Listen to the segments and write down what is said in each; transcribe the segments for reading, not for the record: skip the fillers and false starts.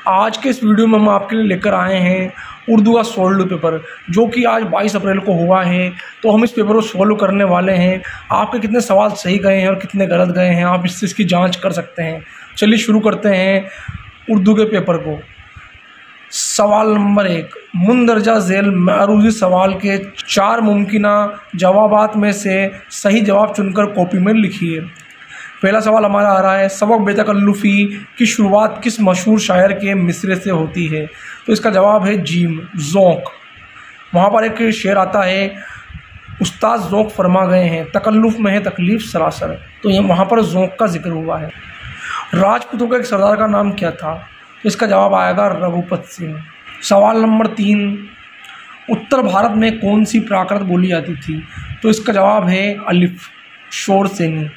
आज के इस वीडियो में हम आपके लिए लेकर आए हैं उर्दू का सॉल्व पेपर, जो कि आज 22 अप्रैल को हुआ है। तो हम इस पेपर को सॉल्व करने वाले हैं। आपके कितने सवाल सही गए हैं और कितने गलत गए हैं, आप इसकी जांच कर सकते हैं। चलिए शुरू करते हैं उर्दू के पेपर को। सवाल नंबर 1, मुंदरजा झेल मरूजी सवाल के 4 मुमकिना जवाबात में से सही जवाब चुनकर कॉपी में लिखिए। पहला सवाल हमारा आ रहा है, सबक बेतकल्लुफ़ी की शुरुआत किस मशहूर शायर के मिसरे से होती है? तो इसका जवाब है जीम, ज़ौक़। वहाँ पर एक शेर आता है, उस्ताद ज़ौक़ फरमा गए हैं, तकल्लुफ़ में है तकलीफ़ सरासर। तो ये वहाँ पर ज़ौक़ का जिक्र हुआ है। राजपूतों के एक सरदार का नाम क्या था? तो इसका जवाब आएगा रघुपत सिंह। सवाल नंबर 3, उत्तर भारत में कौन सी प्राकृत बोली जाती थी? तो इसका जवाब है अलिफ, शोर सेनी।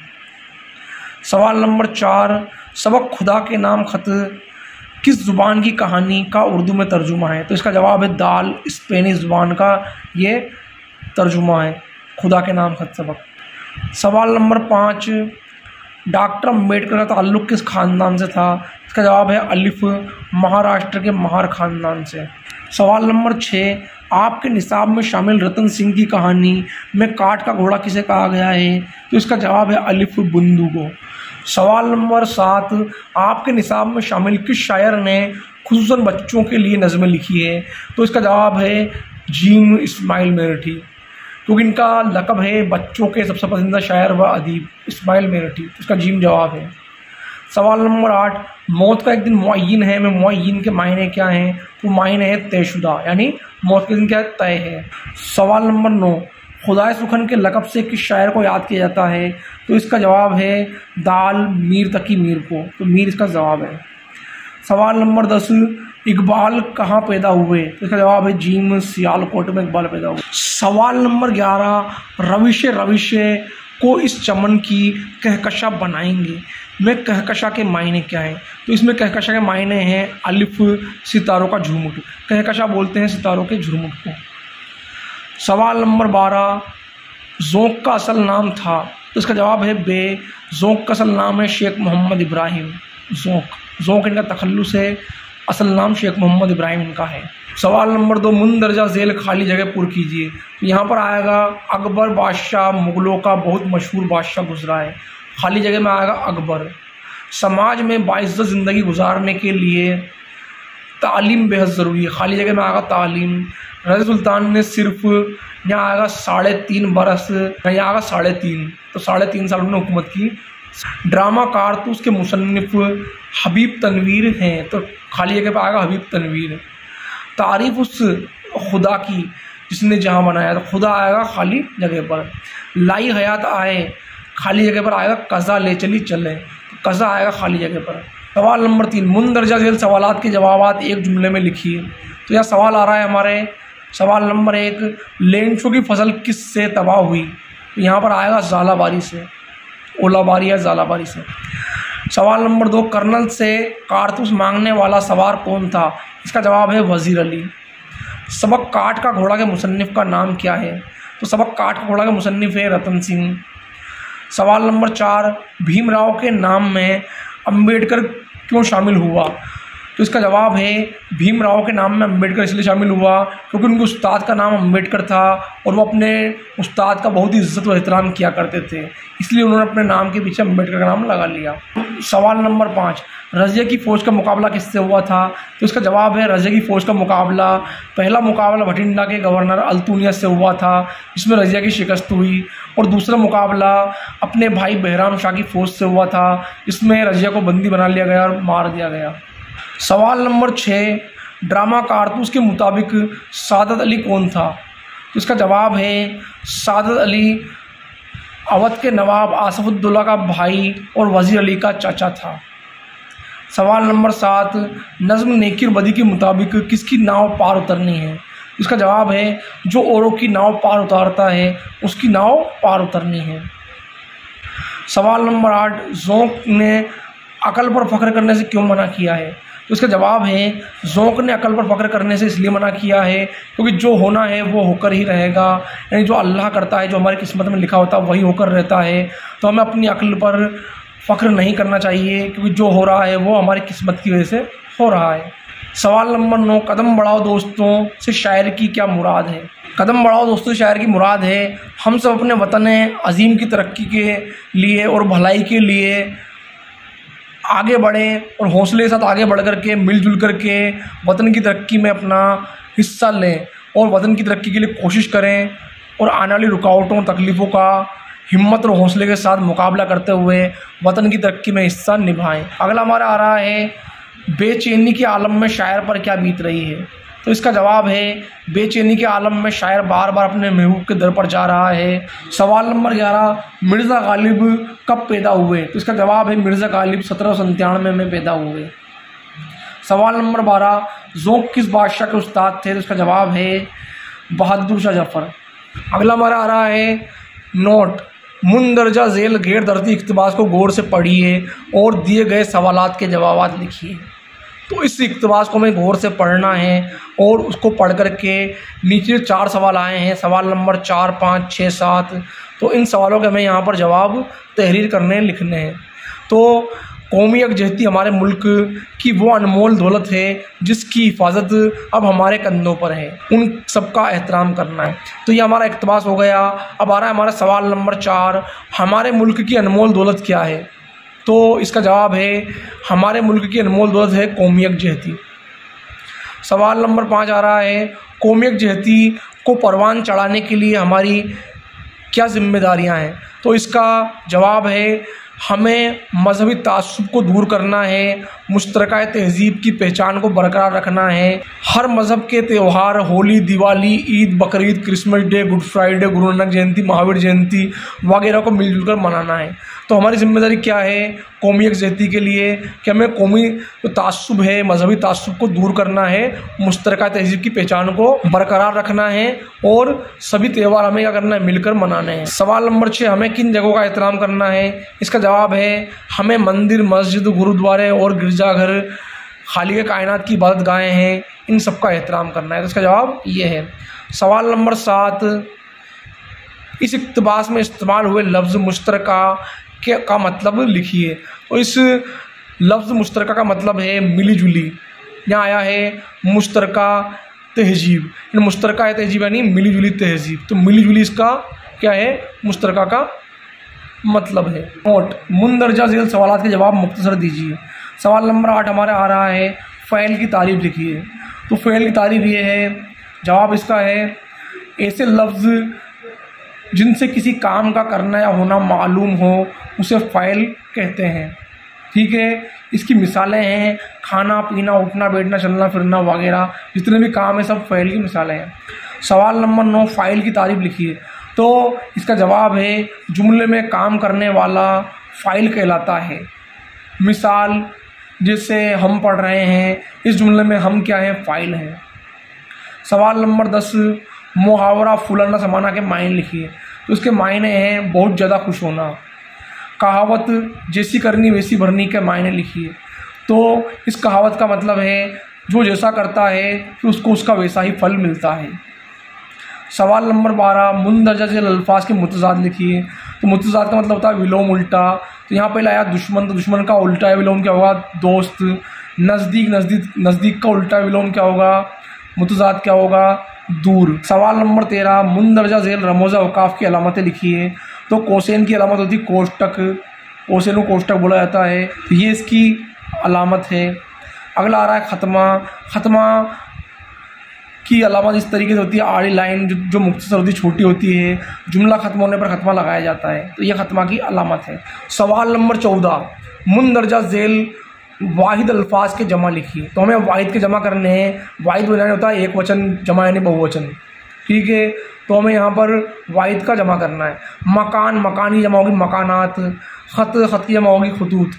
सवाल नंबर 4, सबक खुदा के नाम खत किस ज़ुबान की कहानी का उर्दू में तर्जुमा है? तो इसका जवाब है दाल, स्पेनिश ज़ुबान का ये तर्जुमा है, खुदा के नाम खत सबक। सवाल नंबर 5, डॉक्टर अम्बेडकर का ताल्लुक़ किस ख़ानदान से था? इसका जवाब है अलिफ, महाराष्ट्र के महार ख़ानदान से। सवाल नंबर 6, आपके निसाब में शामिल रतन सिंह की कहानी में काठ का घोड़ा किसे कहा गया है? तो इसका जवाब है अलिफ, बुंदू को। सवाल नंबर 7, आपके निसाब में शामिल किस शायर ने खुसूसन बच्चों के लिए नज़में लिखी है? तो इसका जवाब है जीम, इस्माइल मेरठी, क्योंकि इनका लक़ब है बच्चों के सबसे पसंदीदा शायर व अदीब, इस्माइल मेरठी। इसका जीम जवाब है। सवाल नंबर 8, मौत का एक दिन मुअय्यन है में मुअय्यन के मायने क्या हैं? तो मायने है तयशुदा, यानी मौत के दिन क्या तय है। सवाल नंबर 9, खुदाए सुखन के लक़ब से किस शायर को याद किया जाता है? तो इसका जवाब है दाल, मीर तकी मीर को। तो मीर इसका जवाब है। सवाल नंबर 10, इकबाल कहाँ पैदा हुए? तो इसका जवाब है जीम, सियालकोट में इकबाल पैदा हुए। सवाल नंबर 11, रविशे को इस चमन की कहकशा बनाएंगे में कहकशा के मायने क्या है? तो इसमें कहकशा के मायने हैं अलिफ, सितारों का झुरमुट। कहकशा बोलते हैं सितारों के झुरमुट को। सवाल नंबर 12, ज़ौक़ का असल नाम था? तो इसका जवाब है बे, ज़ौक़ का असल नाम है शेख मोहम्मद इब्राहिम। ज़ौक़ इनका तखल्लुस है, असल नाम शेख मोहम्मद इब्राहिम इनका है। सवाल नंबर 2, मुंदरजा झेल खाली जगह पुर कीजिए। तो यहाँ पर आएगा अकबर बादशाह, मुग़लों का बहुत मशहूर बादशाह गुजरा है, खाली जगह में आएगा अकबर। समाज में बाइज़्ज़त ज़िंदगी गुजारने के लिए तालीम बेहद ज़रूरी है, खाली जगह में आएगा तालीम। रज़ी सुल्तान ने सिर्फ, यहाँ आएगा 3.5 बरस, यहाँ आएगा 3.5, तो 3.5 साल उन्होंने हुकूमत की। ड्रामा कारतूस के मुसन्निफ हबीब तनवीर हैं, तो खाली जगह पर आएगा हबीब तनवीर। तारीफ़ उस खुदा की जिसने जहाँ बनाया, तो खुदा आएगा खाली जगह पर। लाई हयात आए, खाली जगह पर आएगा कज़ा ले चली चले, तो कज़ा आएगा खाली जगह पर। सवाल नंबर 3, मुंदरजा झेल सवालात के जवाबात एक जुमले में लिखिए। तो यह सवाल आ रहा है हमारे। सवाल नंबर 1, लेंचों की फसल किससे तबाह हुई? तो यहाँ पर आएगा ज़ालाबारी से, ओलाबारी या ज़ालाबारी से। सवाल नंबर 2, कर्नल से कारतूस मांगने वाला सवार कौन था? इसका जवाब है वज़ीर अली। सबक काठ का घोड़ा के मुसन्निफ का नाम क्या है? तो सबक काठ का घोड़ा के मुसन्निफ है रतन सिंह। सवाल नंबर 4, भीमराव के नाम में अम्बेडकर क्यों शामिल हुआ? तो इसका जवाब है भीमराव के नाम में अम्बेडकर इसलिए शामिल हुआ क्योंकि उनके उस्ताद का नाम अम्बेडकर था और वो अपने उस्ताद का बहुत ही इज्जत व एहतराम किया करते थे, इसलिए उन्होंने अपने नाम के पीछे अम्बेडकर का नाम लगा लिया। सवाल नंबर 5, रज़िया की फ़ौज का मुकाबला किससे हुआ था? तो इसका जवाब है रज़िया की फ़ौज का मुकाबला, पहला मुकाबला भटिंडा के गवर्नर अल्तुनिया से हुआ था, जिसमें रज़िया की शिकस्त हुई, और दूसरा मुकाबला अपने भाई बहराम शाह की फ़ौज से हुआ था, जिसमें रज़िया को बंदी बना लिया गया और मार दिया गया। सवाल नंबर 6, ड्रामा कारतूस के मुताबिक सादत अली कौन था? तो इसका जवाब है सादत अली अवध के नवाब आसफुद्दौला का भाई और वज़ीर अली का चाचा था। सवाल नंबर 7, नज़्म नेकी और बदी के मुताबिक किसकी नाव पार उतरनी है? इसका जवाब है जो औरों की नाव पार उतारता है उसकी नाव पार उतरनी है। सवाल नंबर 8, ज़ौक़ ने अकल पर फ़ख्र करने से क्यों मना किया है? तो इसका जवाब है ज़ौक़ ने अकल पर फ़ख्र करने से इसलिए मना किया है क्योंकि जो होना है वो होकर ही रहेगा, यानी जो अल्लाह करता है, जो हमारी किस्मत में लिखा होता है वही होकर रहता है। तो हमें अपनी अकल पर फ़ख्र नहीं करना चाहिए क्योंकि जो हो रहा है वो हमारी किस्मत की वजह से हो रहा है। सवाल नंबर 9, कदम बढ़ाओ दोस्तों से शायर की क्या मुराद है। कदम बढ़ाओ दोस्तों से शायर की मुराद है हम सब अपने वतन अजीम की तरक्की के लिए और भलाई के लिए आगे बढ़ें और हौसले के साथ आगे बढ़ कर के मिलजुल कर के वतन की तरक्की में अपना हिस्सा लें और वतन की तरक्की के लिए कोशिश करें और आने वाली रुकावटों और तकलीफ़ों का हिम्मत और हौसले के साथ मुकाबला करते हुए वतन की तरक्की में हिस्सा निभाएं। अगला हमारा आ रहा है, बेचैनी के आलम में शायर पर क्या बीत रही है। तो इसका जवाब है, बेचैनी के आलम में शायर बार बार अपने महबूब के दर पर जा रहा है। सवाल नंबर 11, मिर्ज़ा गालिब कब पैदा हुए। तो इसका जवाब है, मिर्ज़ा गालिब 1797 में पैदा हुए। सवाल नंबर 12, ज़ौक़ किस बादशाह के उस्ताद थे। तो इसका जवाब है, बहादुर शाह जफ़र। अगला हमारा आ रहा है, नोट, मुंदरजा झेल गैर दर्दी इक़्तिबास को गौर से पढ़िए और दिए गए सवालात के जवाब लिखिए। तो इस इक़्तिबास को हमें गौर से पढ़ना है और उसको पढ़ कर के नीचे 4 सवाल आए हैं, सवाल नंबर 4, 5, 6, 7। तो इन सवालों के हमें यहाँ पर जवाब तहरीर करने लिखने हैं। तो कौमी यकजहती हमारे मुल्क की वो अनमोल दौलत है जिसकी हिफाजत अब हमारे कंधों पर है, उन सबका एहतराम करना है। तो ये हमारा इक़्तिबास हो गया। अब आ रहा है हमारा सवाल नंबर 4, हमारे मुल्क की अनमोल दौलत क्या है। तो इसका जवाब है, हमारे मुल्क की अनमोल दौलत है कौमी यकजहती। सवाल नंबर 5 आ रहा है, कौमी यकजहती को परवान चढ़ाने के लिए हमारी क्या जिम्मेदारियां हैं। तो इसका जवाब है, हमें मजहबी तासुब को दूर करना है, मुश्तरका तहज़ीब की पहचान को बरकरार रखना है, हर मज़हब के त्यौहार Holi, Diwali, Eid, Bakrid, Christmas day, good Friday, Guru Nanak जयंती, महावीर जयंती वगैरह को मिलजुल कर मनाना है। तो हमारी ज़िम्मेदारी क्या है कौमी यकजहती के लिए कि हमें कौमी तासुब है, मजहबी तासुब को दूर करना है, मुश्तरका तहज़ीब की पहचान को बरकरार रखना है और सभी त्यौहार हमें क्या करना है, मिलकर मनाने हैं। सवाल नंबर 6, हमें किन जगहों का एहतराम करना है। इसका जवाब है, हमें मंदिर, मस्जिद, गुरुद्वारे और गिरजाघर, खालिक कायनात की इबादत गाहें हैं, इन सब का एहतराम करना है। तो इसका जवाब ये है। सवाल नंबर 7, इस इक़्तिबास में इस्तेमाल हुए लफ्ज़ मुश्तरका का मतलब लिखिए। तो इस लफ्ज़ मुश्तरका का मतलब है मिली जुली। यहाँ आया है मुश्तरका तहज़ीब, मुश्तरका तहज़ीब यानी मिली जुली तहज़ीब। तो मिली जुली इसका क्या है, मुश्तरका का मतलब है। नोट, मुंदरजा झेल सवालात के जवाब मुख्तसर दीजिए। सवाल नंबर 8 हमारा आ रहा है, फ़ैल की तारीफ़ लिखिए। तो फ़ैल की तारीफ़ ये है, जवाब इसका है, ऐसे लफ्ज़ जिनसे किसी काम का करना या होना मालूम हो उसे फ़ैल कहते हैं। ठीक है, इसकी मिसालें हैं खाना पीना, उठना बैठना, चलना फिरना वगैरह, जितने भी काम है सब फ़ैल की मिसालें हैं। सवाल नंबर 9, फ़ाइल की तारीफ़ लिखिए। तो इसका जवाब है, जुमले में काम करने वाला फ़ाइल कहलाता है। मिसाल जैसे हम पढ़ रहे हैं, इस जुमले में हम क्या है, फ़ाइल हैं। सवाल नंबर 10, मुहावरा फुलाना समाना के मायने लिखिए। तो इसके मायने हैं बहुत ज़्यादा खुश होना। कहावत जैसी करनी वैसी भरनी के मायने लिखिए। तो इस कहावत का मतलब है जो जैसा करता है कि उसको उसका वैसा ही फल मिलता है। सवाल नंबर 12, मुंदरजा झेल अल्फाज के मुतज़ाद लिखिए। तो मुतज़ाद का मतलब होता है विलोम, उल्टा। तो यहाँ पे लाया दुश्मन, तो दुश्मन का उल्टा विलोम क्या होगा, दोस्त। नज़दीक, नज़दीक का उल्टा विलोम क्या होगा, मुतज़ाद क्या होगा, दूर। सवाल नंबर 13, मुंदरजा झेल रमोज़ा औकाफ की अलामतें लिखिए। तो कोसेन की अलामत होती है कोष्टक, कोसेन को कोष्टक बोला जाता है, तो ये इसकी अलामत है। अगला आ रहा है खत्मा। खत्मा की अलामत इस तरीके से होती है, आड़ी लाइन जो मुख्तसर होती है, छोटी होती है, जुमला खत्म होने पर खत्मा लगाया जाता है, तो ये खत्मा की अलामत है। सवाल नंबर 14, मुंदरजा झेल वाहिद अल्फाज के जमा लिखिए। तो हमें वाहिद के जमा करने हैं। वाहिद बनाने होता है एक वचन, जमा यानी बहुवचन। ठीक है, तो हमें यहाँ पर वाहिद का जमा करना है। मकान, मकानी जमा होगी मकानात। ख़त, ख़त की जमा होगी खतूत।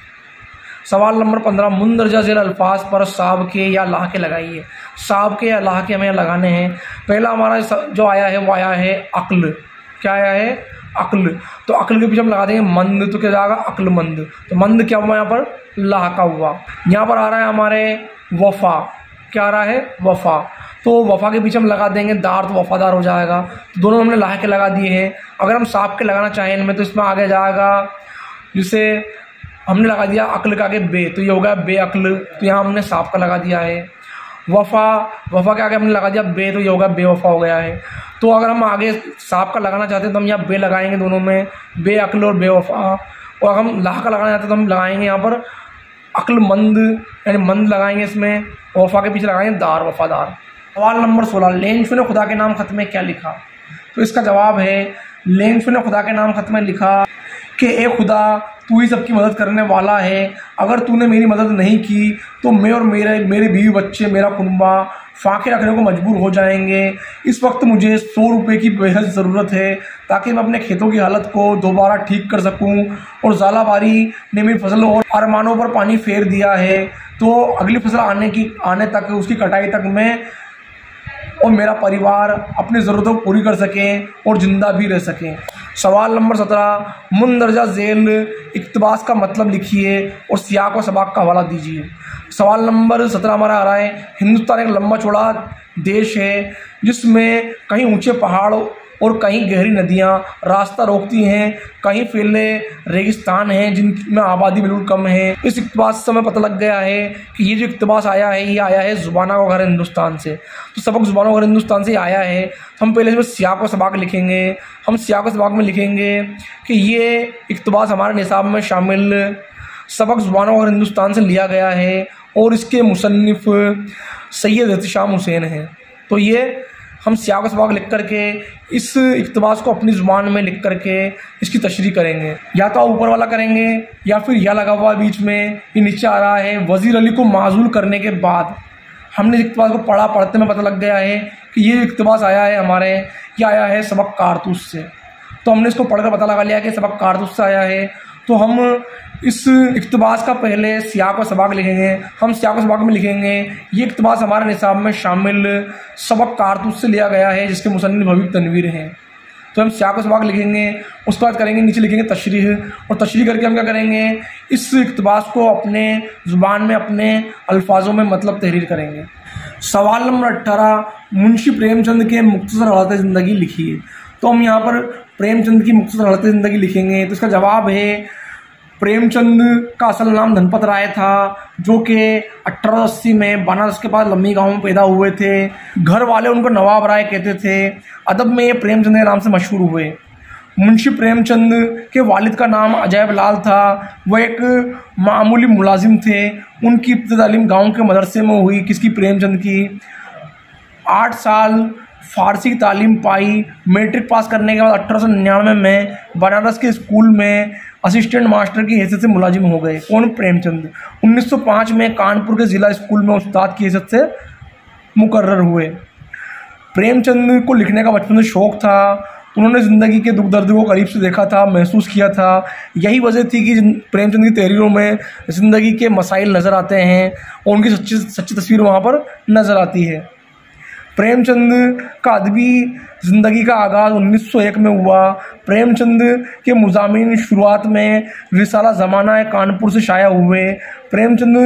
सवाल नंबर 15, मुंदरजा झेल अल्फाज पर साब के या लाह के लगाइए। साब के या लाह के हमें लगाने हैं। पहला हमारा जो आया है वो आया है अक्ल। क्या आया है, अक्ल। तो अक्ल के पीछे हम लगा देंगे मंद, तो क्या जाएगा, अक्लमंद। तो मंद क्या हुआ, यहाँ पर लाह का हुआ। यहाँ पर आ रहा है हमारे वफ़ा। क्या आ रहा है, वफ़ा। तो वफ़ा के पीछे हम लगा देंगे दार, तो वफ़ादार हो जाएगा। तो दोनों हमने लाह के लगा दिए हैं। अगर हम साब के लगाना चाहें इनमें, तो इसमें आगे जाएगा जैसे हमने लगा दिया अक्ल के आगे बे, तो ये हो गया बेअक्ल, तो यहाँ हमने साफ का लगा दिया है। वफ़ा, वफ़ा के आगे हमने लगा दिया बे, तो ये होगा बेवफ़ा हो गया है। तो अगर हम आगे साफ का लगाना चाहते हैं तो हम यहाँ बे लगाएंगे दोनों में, बेअक्ल और बेवफ़ा। और अगर हम लाह का लगाना चाहते हैं तो हम लगाएंगे यहाँ पर अक्लमंद, यानी मंद लगाएंगे इसमें, वफ़ा के पीछे लगाएंगे दार, वफ़ादार। सवाल नंबर 16, लेंगशु ने खुदा के नाम खत में क्या लिखा? तो इसका जवाब है, लेंगशु ने खुदा के नाम खत में लिखा कि ए खुदा, तू ही सबकी मदद करने वाला है। अगर तूने मेरी मदद नहीं की तो मैं और मेरे बीवी बच्चे, मेरा कुनबा फाके रखने को मजबूर हो जाएंगे। इस वक्त मुझे 100 रुपये की बेहद ज़रूरत है ताकि मैं अपने खेतों की हालत को दोबारा ठीक कर सकूं। और ज़ालाबारी ने मेरी फसल और अरमानों पर पानी फेर दिया है, तो अगली फसल आने तक, उसकी कटाई तक मैं और मेरा परिवार अपनी ज़रूरतों को पूरी कर सकें और ज़िंदा भी रह सकें। सवाल नंबर 17, मुंदरजा झेल इक़्तिबास का मतलब लिखिए और सियाक व सबाक का हवाला दीजिए। सवाल नंबर 17 हमारा आ रहा है, हिंदुस्तान एक लंबा चौड़ा देश है जिसमें कहीं ऊंचे पहाड़ और कहीं गहरी नदियां रास्ता रोकती हैं, कहीं फैले रेगिस्तान हैं जिनमें आबादी बिल्कुल कम है। इस इक़्तिबास से हमें पता लग गया है कि ये जो इक़्तिबास आया है ये आया है ज़ुबाना का घर हिंदुस्तान से। तो सबक ज़ुबाना का घर हिंदुस्तान से आया है। तो हम पहले इसमें सियाक व सबाक लिखेंगे। हम सियाक व सबाक में लिखेंगे कि ये इक़्तिबास हमारे निसाब में शामिल सबक ज़ुबाना का घर हिंदुस्तान से लिया गया है और इसके मुसन्निफ़ सैयद एहतिशाम हुसैन हैं। तो ये हम सियाक व सबाक लिख करके इस इक़्तिबास को अपनी ज़ुबान में लिख करके इसकी तशरीह करेंगे। या तो आप ऊपर वाला करेंगे या फिर या लगा हुआ बीच में, ये नीचे आ रहा है। वज़ीर अली को माज़ूल करने के बाद हमने इक़्तिबास को पढ़ते में पता लग गया है कि ये इक़्तिबास आया है हमारे, ये आया है सबक कारतूस से। तो हमने इसको पढ़कर पता लगा लिया कि सबक कारतूस से आया है। तो हम इस इक़्तिबास का पहले सियाक व सबाक लिखेंगे। हम सियाक व सबाक में लिखेंगे ये इक़्तिबास हमारे निसाब में शामिल सबक कारतूस से लिया गया है जिसके मुसन्निफ़ हबीब तनवीर हैं। तो हम सियाक व सबाक लिखेंगे, उसके बाद करेंगे नीचे लिखेंगे तशरीह, और तशरीह करके हम क्या करेंगे, इस इक़्तिबास को अपने ज़ुबान में अपने अल्फाजों में मतलब तहरीर करेंगे। सवाल नंबर 18, मुंशी प्रेमचंद के मुख्तसर हालत ज़िंदगी लिखिए। तो हम यहाँ पर प्रेमचंद की मुख्तसर हालत ज़िंदगी लिखेंगे। तो इसका जवाब है, प्रेमचंद का असल नाम धनपत राय था, जो कि 1880 में बनारस के पास लम्बी गांव में पैदा हुए थे। घर वाले उनको नवाब राय कहते थे। अदब में ये प्रेमचंद के नाम से मशहूर हुए। मुंशी प्रेमचंद के वालिद का नाम अजैब लाल था। वह एक मामूली मुलाजिम थे। उनकी इब्तिदाई तालीम गाँव के मदरसे में हुई। किसकी? प्रेमचंद की। 8 साल फ़ारसी की तालीम पाई। मैट्रिक पास करने के बाद 1899 में बनारस के स्कूल में असिस्टेंट मास्टर की हैसियत से मुलाजिम हो गए। कौन? प्रेमचंद। 1905 में कानपुर के ज़िला स्कूल में उस्ताद की हैसियत से मुकर्रर हुए। प्रेमचंद को लिखने का बचपन से शौक़ था। उन्होंने ज़िंदगी के दुख दर्द को करीब से देखा था, महसूस किया था। यही वजह थी कि प्रेमचंद की तहरीरों में ज़िंदगी के मसाइल नज़र आते हैं और उनकी सच्ची तस्वीर वहाँ पर नज़र आती है। प्रेमचंद का अदबी ज़िंदगी का आगाज़ 1901 में हुआ। प्रेमचंद के मुज़ामिन शुरुआत में रिसाला ज़माना कानपुर से शाया हुए। प्रेमचंद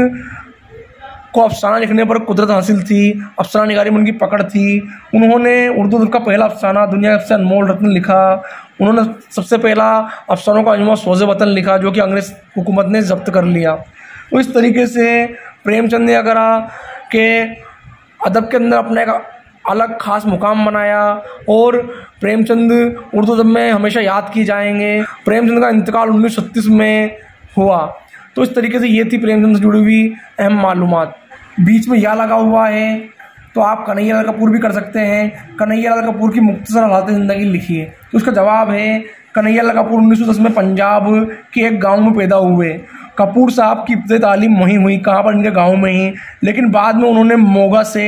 को अफसाना लिखने पर कुदरत हासिल थी। अफसाना निगारी में उनकी पकड़ थी। उन्होंने उर्दू अदब का पहला अफसाना दुनिया का सबसे अनमोल रत्न लिखा। उन्होंने सबसे पहला अफसानों का मजमूआ सोज़े वतन लिखा, जो कि अंग्रेज़ हुकूमत ने ज़ब्त कर लिया। तो इस तरीके से प्रेमचंद ने अगर के अदब के अंदर अपने एक अलग ख़ास मुकाम बनाया और प्रेमचंद उर्दू अदब में हमेशा याद की जाएंगे। प्रेमचंद का इंतकाल 1936 में हुआ। तो इस तरीके से ये थी प्रेमचंद से जुड़ी हुई अहम मालूमात। बीच में या लगा हुआ है तो आप कन्हैयालाल कपूर भी कर सकते हैं। कन्हैयालाल कपूर की मुख्तसर हालत ज़िंदगी लिखिए। तो उसका जवाब है, कन्हैयालाल कपूर 1910 में पंजाब के एक गाँव में पैदा हुए। कपूर साहब की इब्तिदाई तालीम वहीं हुई। कहाँ पर? इनके गाँव में ही। लेकिन बाद में उन्होंने मोगा से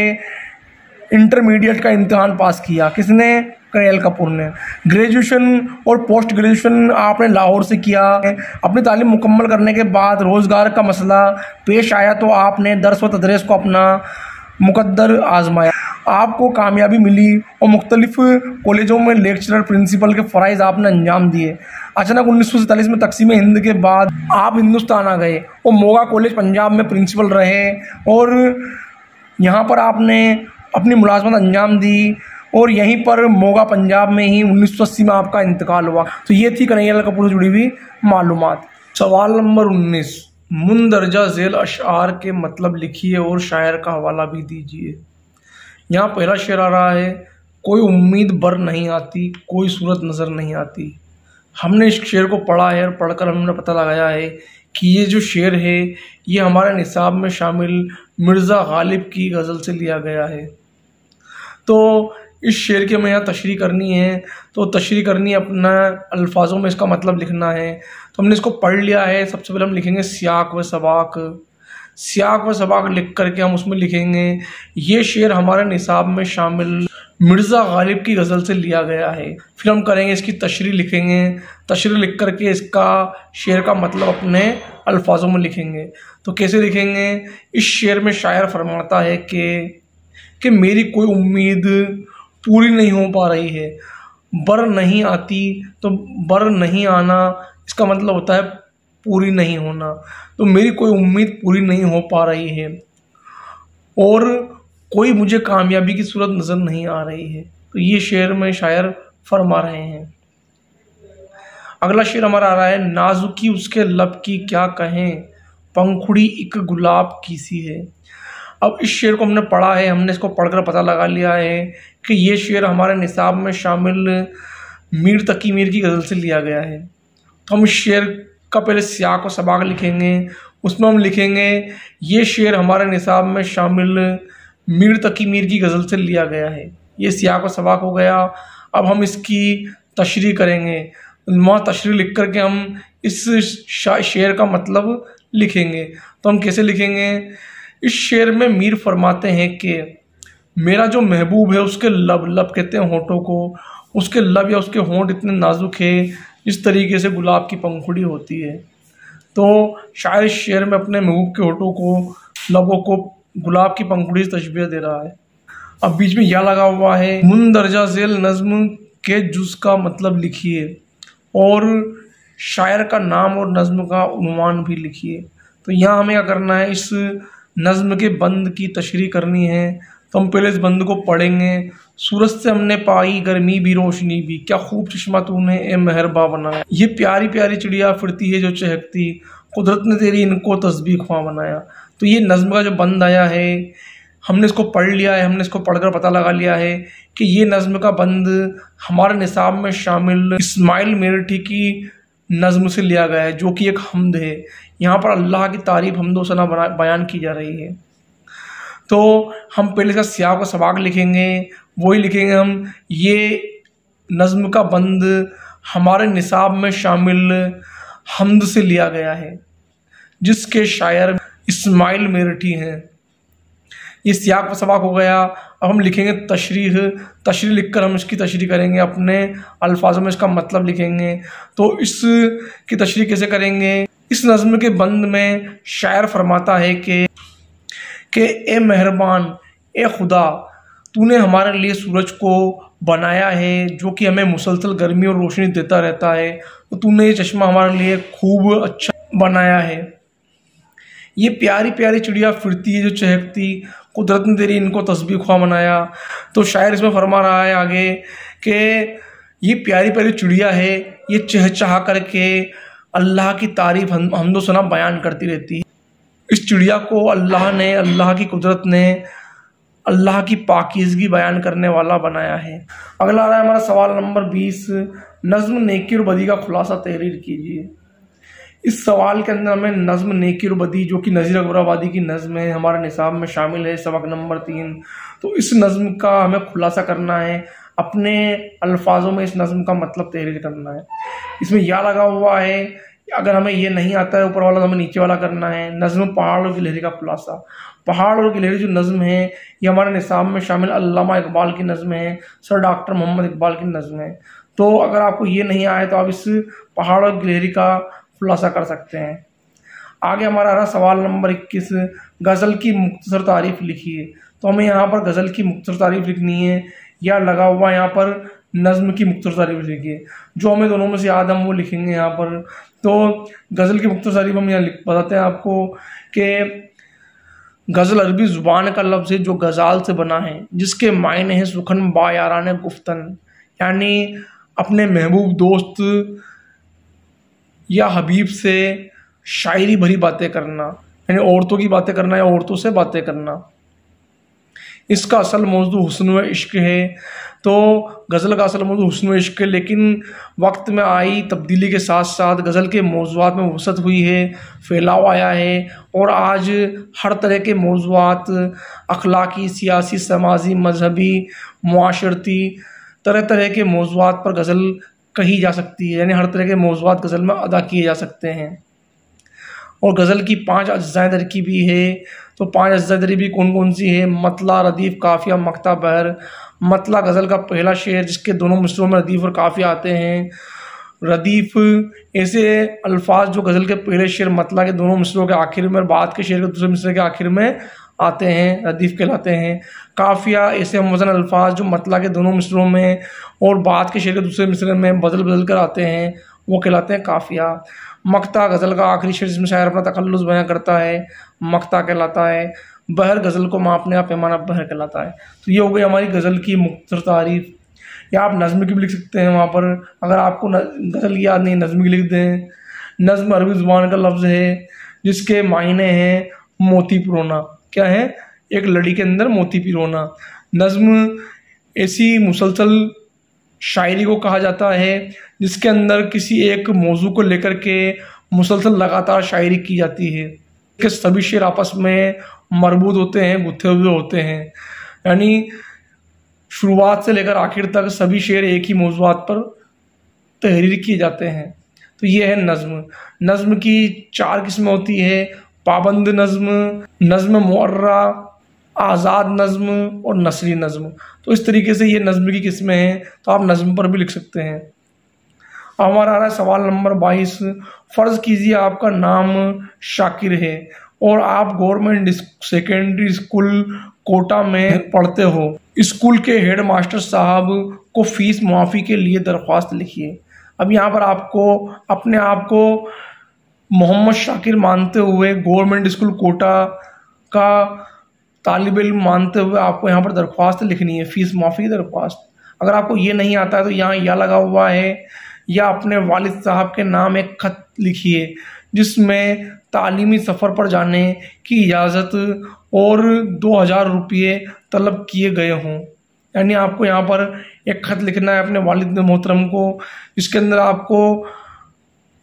इंटरमीडिएट का इम्तिहान पास किया। किसने? कन्हैयालाल कपूर ने। ग्रेजुएशन और पोस्ट ग्रेजुएशन आपने लाहौर से किया। अपनी तालीम मुकम्मल करने के बाद रोज़गार का मसला पेश आया तो आपने दर्स व तदरीस को अपना मुकद्दर आजमाया। आपको कामयाबी मिली और मुख्तलिफ कॉलेजों में लेक्चरर, प्रिंसिपल के फ़राइज़ आपने अंजाम दिए। अचानक 1947 में तकसीम हिंद के बाद आप हिंदुस्तान आ गए और मोगा कॉलेज पंजाब में प्रिंसिपल रहे और यहाँ पर आपने अपनी मुलाजमत अंजाम दी और यहीं पर मोगा पंजाब में ही 1980 में आपका इंतकाल हुआ। तो ये थी कन्हैयालाल कपूर से जुड़ी हुई मालूमात। सवाल नंबर 19, मुंदरजा झेल अशआर के मतलब लिखिए और शायर का हवाला भी दीजिए। यहाँ पहला शेर आ रहा है, कोई उम्मीद बर नहीं आती, कोई सूरत नज़र नहीं आती। हमने इस शेर को पढ़ा है और पढ़कर हमने पता लगाया है कि ये जो शेर है ये हमारे निसाब में शामिल मिर्ज़ा गालिब की गज़ल से लिया गया है। तो इस शेर की हमें यहाँ तशरीह करनी है, तो तशरीह करनी है, अपना अल्फाजों में इसका मतलब लिखना है। तो हमने इसको पढ़ लिया है। सबसे पहले हम लिखेंगे सियाक व सबाक। सियाक व सबाक लिख करके हम उसमें लिखेंगे ये शेर हमारे निसाब में शामिल मिर्ज़ा गालिब की गज़ल से लिया गया है। फिर हम करेंगे इसकी तशरीह लिखेंगे। तशरीह लिख करके इसका शेर का मतलब अपने अल्फाजों में लिखेंगे। तो कैसे लिखेंगे? इस शेर में शायर फरमाता है कि मेरी कोई उम्मीद पूरी नहीं हो पा रही है। बर नहीं आती, तो बर नहीं आना इसका मतलब होता है पूरी नहीं होना। तो मेरी कोई उम्मीद पूरी नहीं हो पा रही है और कोई मुझे कामयाबी की सूरत नज़र नहीं आ रही है। तो ये शेर में शायर फरमा रहे हैं। अगला शेर हमारा आ रहा है, नाजुकी उसके लब की क्या कहें, पंखुड़ी एक गुलाब की सी है। अब इस शेर को हमने पढ़ा है, हमने इसको पढ़कर पता लगा लिया है कि ये शेर हमारे निसाब में शामिल मीर तकी मीर की गज़ल से लिया गया है। तो हम इस शेर का पहले सियाक व सबाक लिखेंगे। उसमें हम लिखेंगे ये शेर हमारे निसाब में शामिल मीर तकी मीर की गज़ल से लिया गया है। ये सियाक व सबाक हो गया। अब हम इसकी तशरीह करेंगे। वहाँ तशरीह लिख करके हम इस शेर का मतलब लिखेंगे। तो हम कैसे लिखेंगे? इस शेर में मीर फरमाते हैं कि मेरा जो महबूब है उसके लब कहते हैं होठों को, उसके लब या उसके होंठ इतने नाजुक है जिस तरीके से गुलाब की पंखुड़ी होती है। तो शायर इस शेर में अपने महबूब के होठों को, लबों को गुलाब की पंखुड़ी से तशबीह दे रहा है। अब बीच में या लगा हुआ है, मुंदरजा झेल नज़्म के जुज़ का मतलब लिखिए और शायर का नाम और नज़्म का उन्वान भी लिखिए। तो यहाँ हमें क्या करना है? इस नज़्म के बंद की तशरीह करनी है। तो हम पहले इस बंद को पढ़ेंगे। सूरज से हमने पाई गर्मी भी रोशनी भी, क्या खूब चश्मा तूने ए मेहरबा बनाया। ये प्यारी प्यारी चिड़िया फिरती है जो चहकती, कुदरत ने तेरी इनको तस्बीह ख्वां बनाया। तो ये नज़्म का जो बंद आया है हमने इसको पढ़ लिया है। हमने इसको पढ़कर पता लगा लिया है कि ये नज़्म का बंद हमारे निसाब में शामिल इस्माइल मेरठी की नज़्म से लिया गया है, जो कि एक हम्द है। यहाँ पर अल्लाह की तारीफ़ हम्दो सना बयान की जा रही है। तो हम पहले इसका सियाक व सबाक लिखेंगे। वही लिखेंगे हम, ये नज़्म का बंद हमारे निसाब में शामिल हम्द से लिया गया है जिसके शायर इस्माइल मेरठी हैं। ये सियाक व सबाक हो गया। अब हम लिखेंगे तशरीह। तशरीह लिखकर हम इसकी तशरीह करेंगे, अपने अल्फाजों में इसका मतलब लिखेंगे। तो इसकी तशरीह कैसे करेंगे? इस नज़्म के बंद में शायर फरमाता है कि ए मेहरबान, ए खुदा, तूने हमारे लिए सूरज को बनाया है जो कि हमें मुसलसल गर्मी और रोशनी देता रहता है। तो तूने ये चश्मा हमारे लिए खूब अच्छा बनाया है। ये प्यारी प्यारी चिड़िया फिरती है जो चहकती, कुदरत ने तेरी इनको तस्बीह ख्वां बनाया। तो शायर इसमें फरमा रहा है आगे कि ये प्यारी प्यारी चिड़िया है, ये चहचहा करके अल्लाह की तारीफ हम्दो सना बयान करती रहती है। इस चिड़िया को अल्लाह ने, अल्लाह की कुदरत ने अल्लाह की पाकीज़गी बयान करने वाला बनाया है। अगला आ रहा है हमारा सवाल नंबर 20, नज़्म नेकी और बदी का खुलासा तहरीर कीजिए। इस सवाल के अंदर हमें नज़्म नेकी और बदी, जो कि नज़ीर अकबर आबादी की नज़्म है, हमारे निसाब में शामिल है, सबक नंबर 3। तो इस नज़्म का हमें खुलासा करना है, अपने अल्फाजों में इस नज़्म का मतलब तहरीर करना है। इसमें या लगा हुआ है, अगर हमें ये नहीं आता है ऊपर वाला तो हमें नीचे वाला करना है। नज़्म पहाड़ और गिलहरी का खुलासा। पहाड़ और गिलहरी जो नज़्म है ये हमारे निसाब में शामिल अल्लामा इकबाल की नज़्म है, सर डॉक्टर मोहम्मद इकबाल की नज़्म है। तो अगर आपको ये नहीं आए तो आप इस पहाड़ और गिलहरी का खुलासा कर सकते हैं। आगे हमारा आ रहा सवाल नंबर 21, गज़ल की मुख्तसर तारीफ लिखिए। तो हमें यहाँ पर गज़ल की मुख्तसर तारीफ लिखनी है, या लगा हुआ यहाँ पर नज़्म की मुख्तसर तारीफ लिखिए। जो हमें दोनों में से याद हम वो लिखेंगे यहाँ पर। तो गज़ल की मुख्तसर तारीफ हम यहाँ बताते हैं आपको कि गज़ल अरबी ज़ुबान का लफ्ज़ है जो गज़ाल से बना है, जिसके मायने हैं सुखन बायारान गुफ्तन, यानी अपने महबूब दोस्त या हबीब से शायरी भरी बातें करना, यानी औरतों की बातें करना या औरतों से बातें करना। इसका असल मौजू हुस्न व इश्क है। तो गज़ल का असल मौजू हुस्न व इश्क है, लेकिन वक्त में आई तब्दीली के साथ साथ गज़ल के मौज़ूआत में वसअत हुई है, फैलाव आया है और आज हर तरह के मौज़ूआत अखलाकी, सियासी, समाजी, मजहबी, मुआशरती तरह तरह के मौज़ूआत पर गज़ल कही जा सकती है, यानी हर तरह के मौज़ूआत गज़ल में अदा किए जा सकते हैं। और गज़ल की 5 अज्ज़ाए तरकीबी है। तो 5 अज्ज़ाए तरकीबी कौन कौन सी है? मतला, रदीफ़, काफ़िया, मक्ता, बहर। मतला गज़ल का पहला शेर जिसके दोनों मिसरों में रदीफ़ और काफ़िया आते हैं। रदीफ़ ऐसे अल्फाज जो गज़ल के पहले शेर मतला के दोनों मिसरों के आखिर में और बाद के शेर के दूसरे मिसरे के आखिर में आते हैं, रदीफ़ कहलाते हैं। काफ़िया ऐसे वज़न अल्फाज जो मतला के दोनों मिसरों में और बाद के शेर के दूसरे मिसरे में बदल बदल कर आते हैं, वो कहलाते हैं काफ़िया। मक्ता गज़ल का आखिरी शेर जिसमें शायर अपना तखल्लुस बयां करता है, मक्ता कहलाता है। बहर गज़ल को मापने का पैमाना बहर कहलाता है। तो ये हो गई हमारी गज़ल की मुख्तसर तारीफ़। या आप नज़्म की भी लिख सकते हैं वहाँ पर, अगर आपको गज़ल याद नहीं, नज़्म की लिख दें। नज़्म अरबी ज़ुबान का लफ्ज़ है जिसके मायने हैं मोती पिरोना। क्या है? एक लड़ी के अंदर मोती पिरोना। नज़्म ऐसी मुसलसल शायरी को कहा जाता है जिसके अंदर किसी एक मौजू को लेकर के मुसलसल लगातार शायरी की जाती है कि सभी शेर आपस में मरबूत होते हैं, गुत्थे हुए होते हैं, यानी शुरुआत से लेकर आखिर तक सभी शेर एक ही मौजूआत पर तहरीर किए जाते हैं। तो ये है नज़्म। नज़्म की 4 किस्में होती है: पाबंद नज़्म, नज़्म मुअर्रा, आज़ाद नज़्म और नसरी नज़्म। तो इस तरीके से ये नज़्म की किस्में हैं। तो आप नज़्म पर भी लिख सकते हैं। अब हमारा आ रहा है सवाल नंबर 22। फ़र्ज़ कीजिए आपका नाम शाकिर है और आप गवर्नमेंट सेकेंडरी स्कूल कोटा में पढ़ते हो। स्कूल के हेड मास्टर साहब को फ़ीस मुआफ़ी के लिए दरख्वास्त लिखिए। अब यहाँ पर आपको अपने आप को मोहम्मद शाकिर मानते हुए, गवर्नमेंट स्कूल कोटा का तालिब इल्म मानते हुए आपको यहाँ पर दरख्वास्त लिखनी है, फ़ीस मुआफ़ी की दरख्वास्त। अगर आपको ये नहीं आता है तो यहाँ या लगा हुआ है, या अपने वालिद साहब के नाम एक ख़त लिखिए जिसमें तालीमी सफ़र पर जाने की इजाज़त और 2000 रुपये तलब किए गए हों। यानी आपको यहाँ पर एक ख़त लिखना है अपने वालिद मोहतरम को जिसके अंदर आपको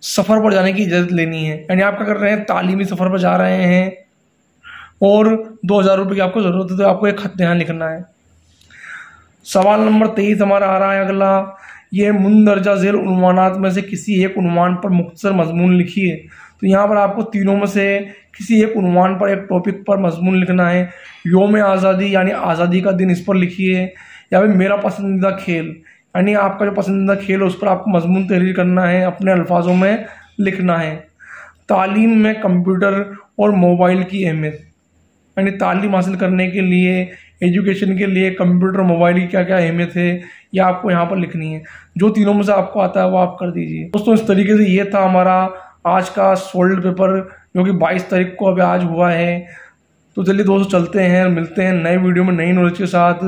सफ़र पर जाने की इजाज़त लेनी है। यानी आप क्या कर रहे हैं? तालीमी सफ़र पर जा रहे हैं और 2000 रुपये की आपको ज़रूरत है, तो आपको एक ख़त यहाँ लिखना है। सवाल नंबर 23 हमारा आ रहा है अगला। ये मुंदरजा ज़ेल उन्वानात में से किसी एक उन्वान पर मुख्तसर मजमून लिखिए। तो यहाँ पर आपको तीनों में से किसी एक उन्वान पर, एक टॉपिक पर मजमून लिखना है। योम आज़ादी यानी आज़ादी का दिन, इस पर लिखिए। या फिर मेरा पसंदीदा खेल, यानी आपका जो पसंदीदा खेल है उस पर आपको मजमून तहरीर करना है, अपने अल्फाजों में लिखना है। तालीम में कंप्यूटर और मोबाइल की अहमियत, यानी तालीम हासिल करने के लिए, एजुकेशन के लिए कंप्यूटर मोबाइल की क्या क्या अहमियत है, यह आपको यहाँ पर लिखनी है। जो तीनों में से आपको आता है वो आप कर दीजिए। दोस्तों इस तरीके से ये था हमारा आज का सोल्ड पेपर जो कि 22 तारीख को अभी आज हुआ है। तो चलिए दोस्तों चलते हैं, मिलते हैं नए वीडियो में नई नॉलेज के साथ।